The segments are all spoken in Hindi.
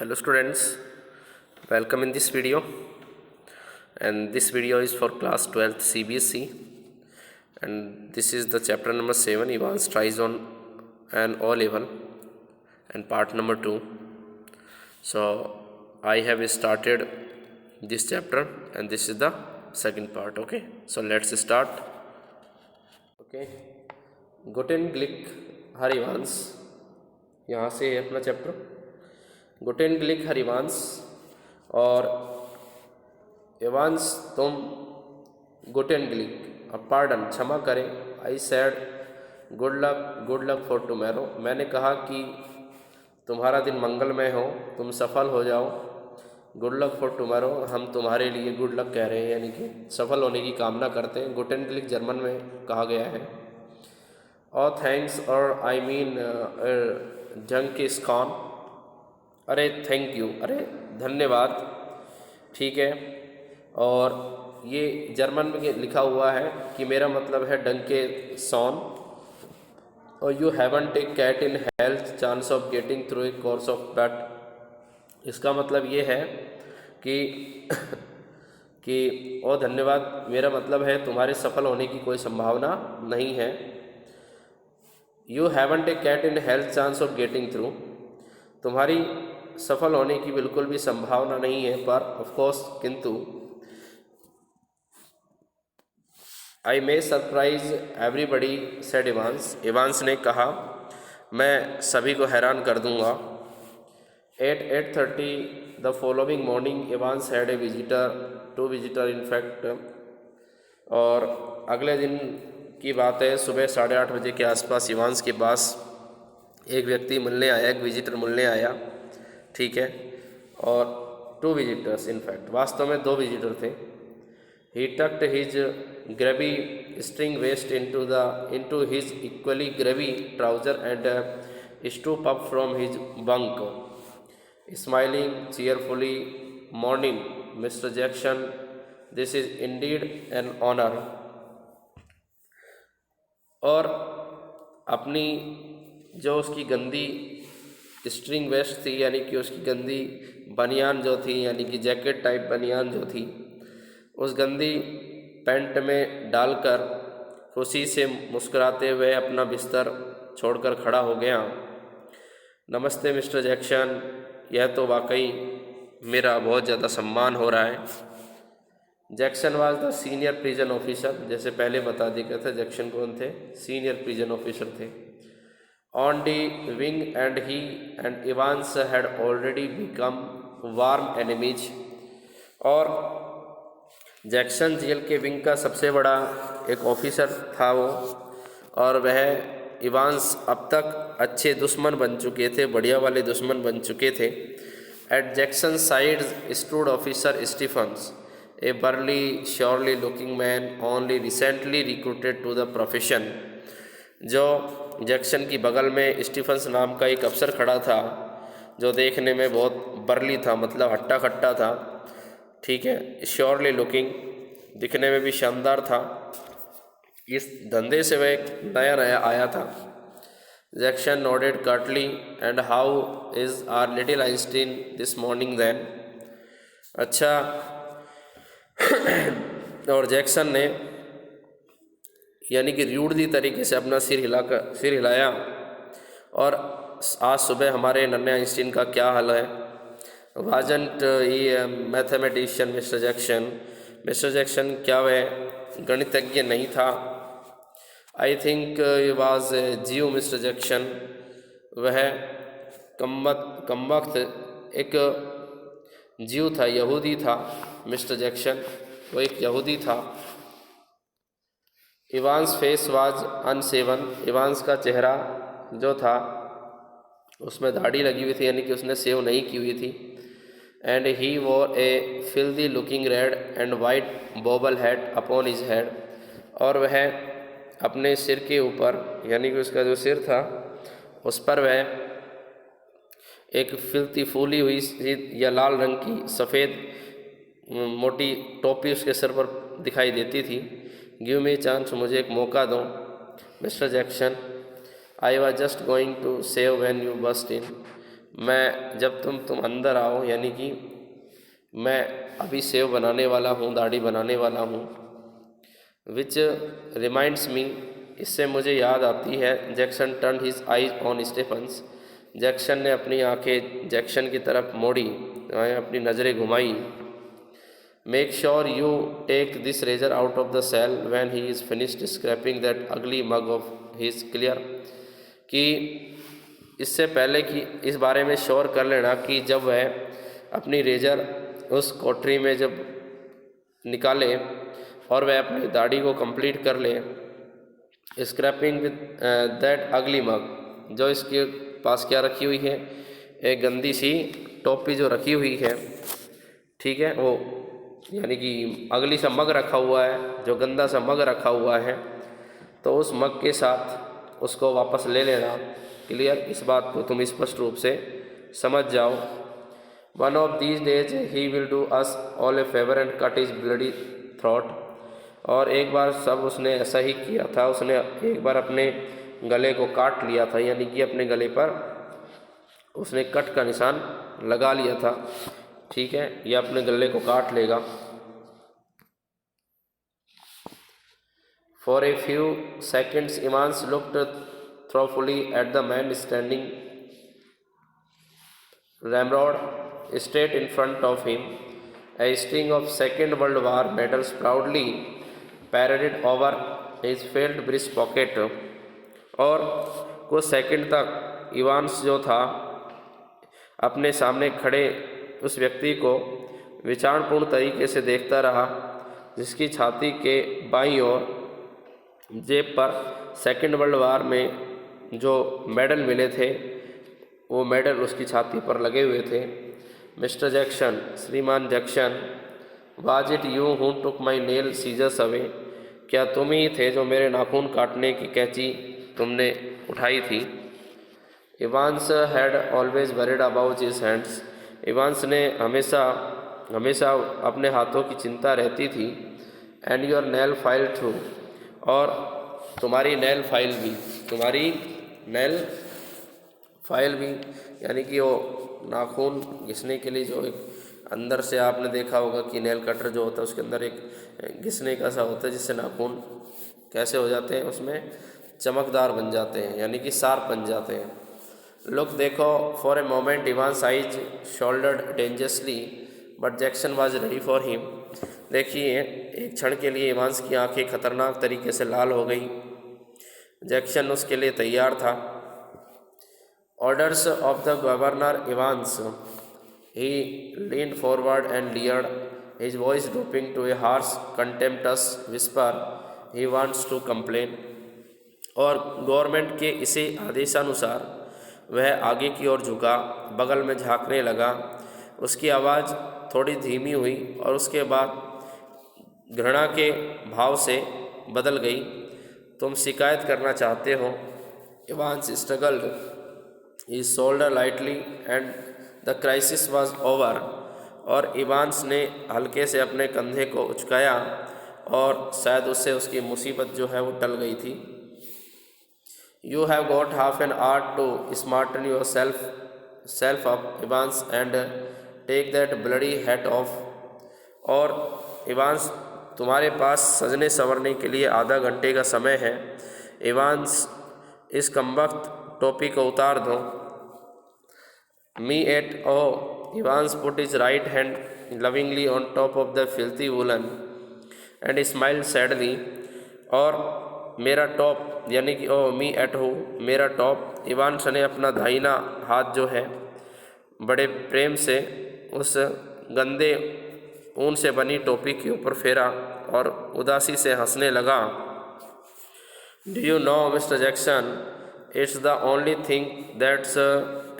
Hello students, welcome in this video, and this video is for class 12th CBSE, and this is the chapter number 7 Evans tries on an O level and part number 2. So I have started this chapter and this is the second part. Okay, so let's start. Okay, Guten Glück Harivansh, यहाँ से है अपना चैप्टर. गुटेन ग्लिक हरिवांश और एवांश तुम गुटेन ग्लिक पार्डन क्षमा करें. आई sad good luck for tomorrow. मैंने कहा कि तुम्हारा दिन मंगलमय हो, तुम सफल हो जाओ. गुड लक फॉर टुमारो, हम तुम्हारे लिए गुड लक कह रहे हैं, यानी कि सफल होने की कामना करते हैं. गुटेन ग्लिक जर्मन में कहा गया है. और थैंक्स और आई मीन जंक इस कॉन. अरे थैंक यू, अरे धन्यवाद, ठीक है. और ये जर्मन में लिखा हुआ है कि मेरा मतलब है डंके सॉन. और you haven't a cat in health chance of getting through a course of bat. इसका मतलब ये है कि ओ धन्यवाद, मेरा मतलब है तुम्हारे सफल होने की कोई संभावना नहीं है. You haven't a cat in health chance of getting through, तुम्हारी सफल होने की बिल्कुल भी संभावना नहीं है, पर ऑफ कोर्स किंतु. I may surprise everybody said Evans. Evans ने कहा मैं सभी को हैरान कर दूंगा. At 8:30 the following morning Evans had a two visitor in fact. और अगले दिन की बात है, सुबह 8:30 बजे के आसपास एवांस के पास एक व्यक्ति मिलने आया, एक विजिटर मिलने आया, ठीक है. और 2 विजिटर्स इन फैक्ट, वास्तव में 2 विजिटर थे. He tucked his gravy string vest into his equally gravy trouser and stoop up from his bunk smiling cheerfully. Morning mister Jackson, this is indeed an honour. और अपनी जो उसकी गंदी स्ट्रिंग वेस्ट थी, यानी कि उसकी गंदी बनियान जो थी, यानी कि जैकेट टाइप बनियान जो थी, उस गंदी पैंट में डालकर खुशी से मुस्कुराते हुए अपना बिस्तर छोड़कर खड़ा हो गया. नमस्ते मिस्टर जैक्सन, यह तो वाकई मेरा बहुत ज़्यादा सम्मान हो रहा है. Jackson was the senior prison officer. जैसे पहले बता दिया था, जैक्सन कौन थे? सीनियर प्रिजन ऑफिसर थे. On the wing and he and Evans had already become warm enemies. और जैक्सन जेल के विंग का सबसे बड़ा एक ऑफिसर था वो, और वह इवांस अब तक अच्छे दुश्मन बन चुके थे, बढ़िया वाले दुश्मन बन चुके थे. At Jackson side stood officer Stephens, a burly surely looking man only recently recruited to the profession. जो जैक्सन की बगल में स्टीफन्स नाम का एक अफसर खड़ा था, जो देखने में बहुत बर्ली था, मतलब हट्टा कट्टा था, ठीक है. श्योरली लुकिंग, दिखने में भी शानदार था. इस धंधे से वह नया आया था. Jackson nodded curtly. And how is our little Einstein this morning then. अच्छा. और जैक्सन ने यानी कि रूडली तरीके से अपना सिर हिलाया. और आज सुबह हमारे नन्हे आइंस्टीन का क्या हाल है? Wasn't he mathematician mister Jackson. Mister Jackson, क्या वह गणितज्ञ नहीं था? I think he was Jew mister Jackson. वह कमबख्त एक जीव था, यहूदी था मिस्टर जैक्सन, वो एक यहूदी था. Evans face was unshaven. Evans का चेहरा जो था उसमें दाढ़ी लगी हुई थी, यानी कि उसने सेव नहीं की हुई थी. And he wore a filthy looking red and white bobble head upon his head. और वह अपने सिर के ऊपर, यानी कि उसका जो सिर था उस पर वह एक फिल्ती फूली हुई या लाल रंग की सफ़ेद मोटी टोपी उसके सिर पर दिखाई देती थी. गिव मी चांस, मुझे एक मौका दो mister Jackson. I was just going to shave when you burst in. मैं जब तुम अंदर आओ, यानी कि मैं अभी सेव बनाने वाला हूँ, दाढ़ी बनाने वाला हूँ। विच रिमाइंड्स मी, इससे मुझे याद आती है। Jackson turn his eyes on Stefan's, Jackson ने अपनी आंखें जैक्सन की तरफ मोड़ी, अपनी नज़रें घुमाई। Make sure you take this razor out of the cell when he is finished scraping that ugly mug of his clear, कि इससे पहले कि इस बारे में श्योर कर लेना कि जब वह अपनी रेजर उस कोठरी में जब निकाले और वह अपनी दाढ़ी को कंप्लीट कर ले, स्क्रैपिंग विद दैट अगली मग, जो इसके पास क्या रखी हुई है, एक गंदी सी टोपी जो रखी हुई है, ठीक है, वो यानी कि अगली सा मग रखा हुआ है, जो गंदा सा मग रखा हुआ है, तो उस मग के साथ उसको वापस ले लेना। क्लियर, इस बात को तुम स्पष्ट रूप से समझ जाओ। One of these days he will do us all A favour and cut is bloody throat, और एक बार सब उसने ऐसा ही किया था, उसने एक बार अपने गले को काट लिया था, यानी कि अपने गले पर उसने कट का निशान लगा लिया था, ठीक है, यह अपने गले को काट लेगा। For a few seconds Evans looked thoughtfully at the man standing ramrod straight in front of him. A string of Second World War medals proudly paraded over his felt breast pocket, और कुछ सेकंड तक इवांस जो था अपने सामने खड़े उस व्यक्ति को विचारपूर्ण तरीके से देखता रहा, जिसकी छाती के बाईं ओर जेब पर सेकेंड वर्ल्ड वार में जो मेडल मिले थे, वो मेडल उसकी छाती पर लगे हुए थे। मिस्टर जैक्सन, श्रीमान Jackson, was it you who took my nail scissors away, क्या तुम ही थे जो मेरे नाखून काटने की कैंची तुमने उठाई थी। Evans had always worried about his hands, Evans ने हमेशा अपने हाथों की चिंता रहती थी। And your nail file too, और तुम्हारी नेल फाइल भी, यानी कि वो नाखून घिसने के लिए जो एक अंदर से आपने देखा होगा कि नेल कटर जो होता है उसके अंदर एक घिसने का सा होता है, जिससे नाखून कैसे हो जाते हैं, उसमें चमकदार बन जाते हैं, यानी कि शार्प बन जाते हैं। लुक देखो, for a moment Evans eyes shouldered dangerously but Jackson was ready for him, देखिए एक क्षण के लिए इवांस की आंखें खतरनाक तरीके से लाल हो गई, जैक्सन उसके लिए तैयार था। Orders of the governor Evans, he leaned forward and leered, his voice dropping to a harsh contemptuous whisper, he wants to complain, और गवर्नमेंट के इसी आदेशानुसार वह आगे की ओर झुका, बगल में झांकने लगा। उसकी आवाज़ थोड़ी धीमी हुई और उसके बाद घृणा के भाव से बदल गई। तुम शिकायत करना चाहते हो। Evans struggled he shoulder lightly and the crisis was over, और इवांस ने हल्के से अपने कंधे को उचकाया और शायद उससे उसकी मुसीबत जो है वो टल गई थी। You have got half an hour to smarten yourself up Evans and take that bloody hat off, और इवांस तुम्हारे पास सजने संवरने के लिए आधा घंटे का समय है। इवांस इस कमबख्त टोपी को उतार दो। Me at oh, Evans put his right hand lovingly on top of the filthy woollen and smile sadly, और मेरा टॉप, यानी कि ओ मी एट हो, मेरा टॉप, इवांस ने अपना दाहिना हाथ जो है बड़े प्रेम से उस गंदे ऊन से बनी टोपी के ऊपर फेरा और उदासी से हंसने लगा। Do you know mister Jackson, it's the only thing that's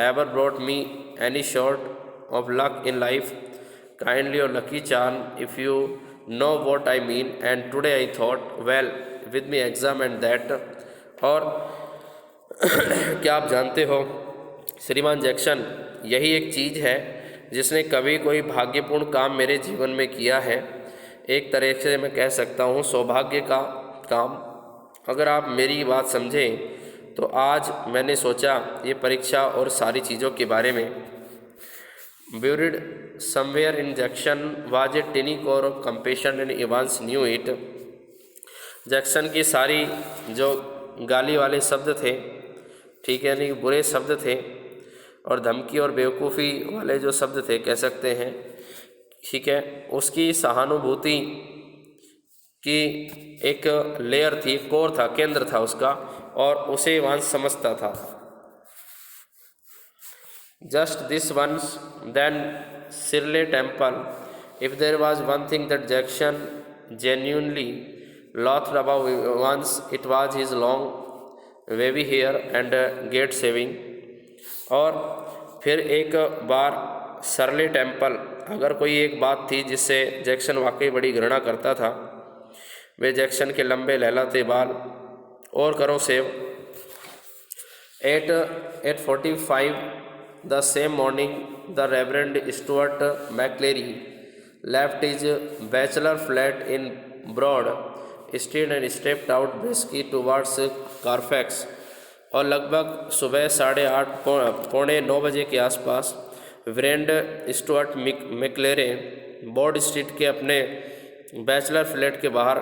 ever brought me any short of luck in life, kindly or lucky charm, if you know what I mean, and today I thought well with me exam and that, और क्या आप जानते हो श्रीमान जैक्सन, यही एक चीज़ है जिसने कभी कोई भाग्यपूर्ण काम मेरे जीवन में किया है। एक तरह से मैं कह सकता हूँ सौभाग्य का काम। अगर आप मेरी बात समझें तो आज मैंने सोचा ये परीक्षा और सारी चीज़ों के बारे में। Buried somewhere in Jackson was a tinge or compassion and Evans knew it. Jackson की सारी जो गाली वाले शब्द थे, ठीक है, यानी बुरे शब्द थे, और धमकी और बेवकूफ़ी वाले जो शब्द थे कह सकते हैं, ठीक है, उसकी सहानुभूति की एक लेयर थी, कोर था, केंद्र था उसका, और उसे इवांस समझता था। Just this once then Shirley Temple, if there was one thing that Jackson genuinely laughed about once, it was his long wavy hair and gate shaving। और फिर एक बार सरले टेम्पल, अगर कोई एक बात थी जिससे जैक्सन वाकई बड़ी घृणा करता था, वे जैक्सन के लंबे लहलाते बाल। और करो save. At 8:45 the same morning, the Reverend Stuart McClary left his bachelor flat in Broad Street and stepped out briskly towards Carfax। और लगभग सुबह 8:30 पौने 9 बजे के आसपास वेरेंड स्टुअर्ट मैक्लेरे ब्रॉड स्ट्रीट के अपने बैचलर फ्लैट के बाहर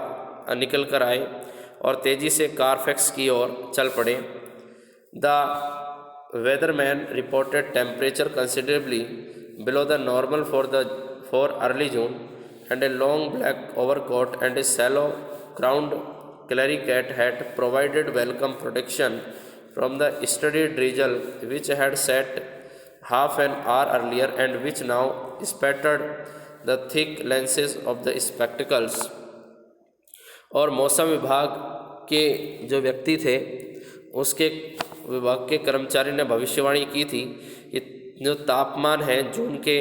निकल कर आए और तेज़ी से कारफैक्स की ओर चल पड़े। The weatherman reported temperature considerably below the normal for early June and a long black overcoat and a shallow crowned clerical hat provided welcome protection from the steady drizzle which had set half an hour earlier and which now spattered the thick lenses of the spectacles। और मौसम विभाग के जो व्यक्ति थे, उसके विभाग के कर्मचारी ने भविष्यवाणी की थी कि जो तापमान है जून के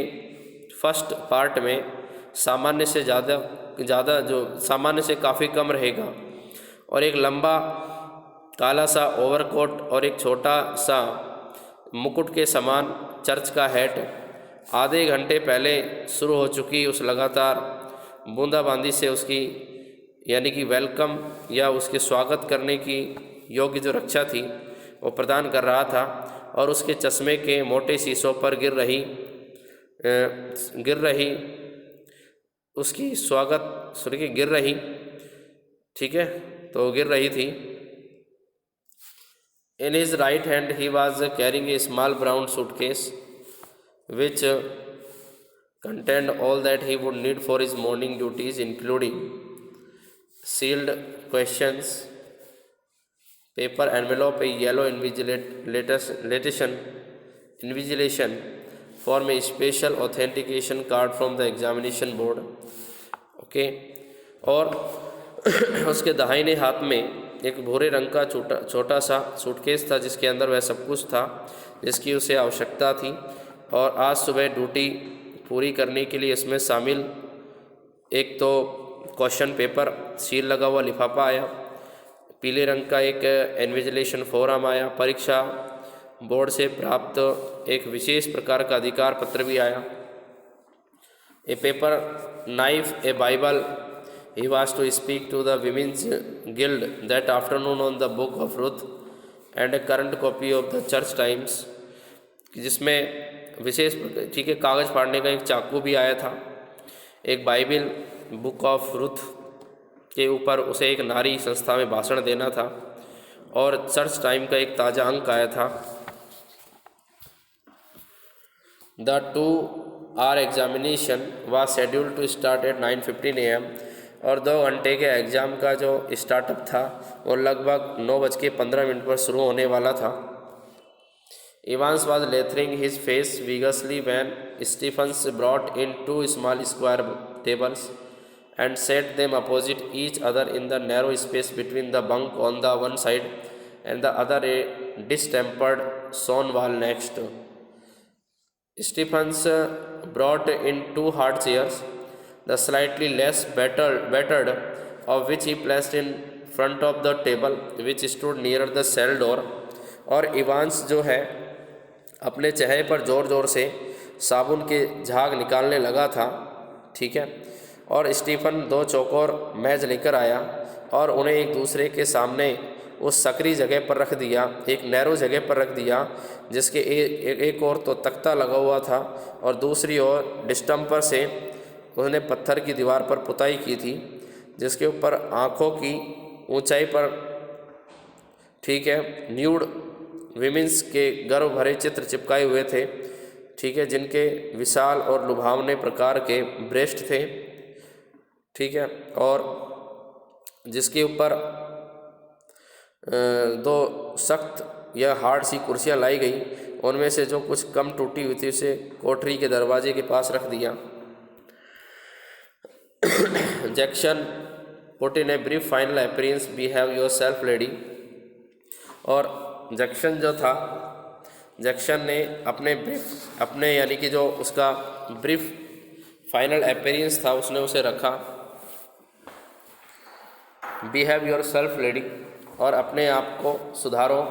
फर्स्ट पार्ट में सामान्य से ज़्यादा जो सामान्य से काफ़ी कम रहेगा, और एक लंबा काला सा ओवरकोट और एक छोटा सा मुकुट के समान चर्च का हैट आधे घंटे पहले शुरू हो चुकी उस लगातार बूंदाबांदी से उसकी यानी कि वेलकम या उसके स्वागत करने की योग्य जो रक्षा थी वो प्रदान कर रहा था। और उसके चश्मे के मोटे शीशों पर गिर रही उसकी स्वागत गिर रही, ठीक है, तो गिर रही थी। In his right hand he was carrying a small brown suitcase which contained all that he would need for his morning duties, including sealed questions paper envelope, a yellow invigilation form, a special authentication card from the examination board। Okay. और उसके दाहिने हाथ में एक भूरे रंग का छोटा सा सूटकेस था जिसके अंदर वह सब कुछ था जिसकी उसे आवश्यकता थी। और आज सुबह ड्यूटी पूरी करने के लिए इसमें शामिल एक तो क्वेश्चन पेपर, सील लगा हुआ लिफाफा आया, पीले रंग का एक इन्विजिलेशन फॉर्म आया, परीक्षा बोर्ड से प्राप्त एक विशेष प्रकार का अधिकार पत्र भी आया, a paper knife, a Bible. He was to speak to the Women's Guild that afternoon on the Book of Ruth and a current copy of the Church Times, जिसमें विशेष, ठीक है, कागज़ फाड़ने का एक चाकू भी आया था, एक बाइबिल, बुक ऑफ रुथ के ऊपर उसे एक नारी संस्था में भाषण देना था, और चर्च टाइम का एक ताज़ा अंक आया था। The 2-hour examination was scheduled to start at 9:15 AM, और 2 घंटे के एग्ज़ाम का जो स्टार्टअप था वो लगभग 9:15 पर शुरू होने वाला था। Evans was lathering his face vigorously when Stephens brought in 2 small square tables and set them opposite each other in the narrow space between the bunk on the one side and the other, a distempered stone wall next. Stephens brought in 2 hard chairs, the slightly less battered of which he placed in front of the table which stood near the cell door। और इवांस जो है अपने चेहरे पर ज़ोर ज़ोर से साबुन के झाग निकालने लगा था, ठीक है, और स्टीफन 2 चौकोर मेज लेकर आया और उन्हें एक दूसरे के सामने उस सकरी जगह पर रख दिया, एक नैरो जगह पर रख दिया, जिसके एक ओर तो तख्ता लगा हुआ था और दूसरी ओर डिस्टम्पर से उन्होंने पत्थर की दीवार पर पुताई की थी, जिसके ऊपर आँखों की ऊंचाई पर, ठीक है, न्यूड विमेंस के गर्व भरे चित्र चिपकाए हुए थे, ठीक है, जिनके विशाल और लुभावने प्रकार के ब्रेस्ट थे, ठीक है, और जिसके ऊपर दो सख्त या हार्ड सी कुर्सियाँ लाई गई, उनमें से जो कुछ कम टूटी हुई थी उसे कोठरी के दरवाजे के पास रख दिया। Jackson put in a brief final appearance, behave yourself lady. और जैक्सन जो था, जैक्सन ने अपने यानी कि जो उसका ब्रीफ फाइनल अपीयरेंस था उसने उसे रखा, बिहेव योरसेल्फ लेडी, और अपने आप को सुधारो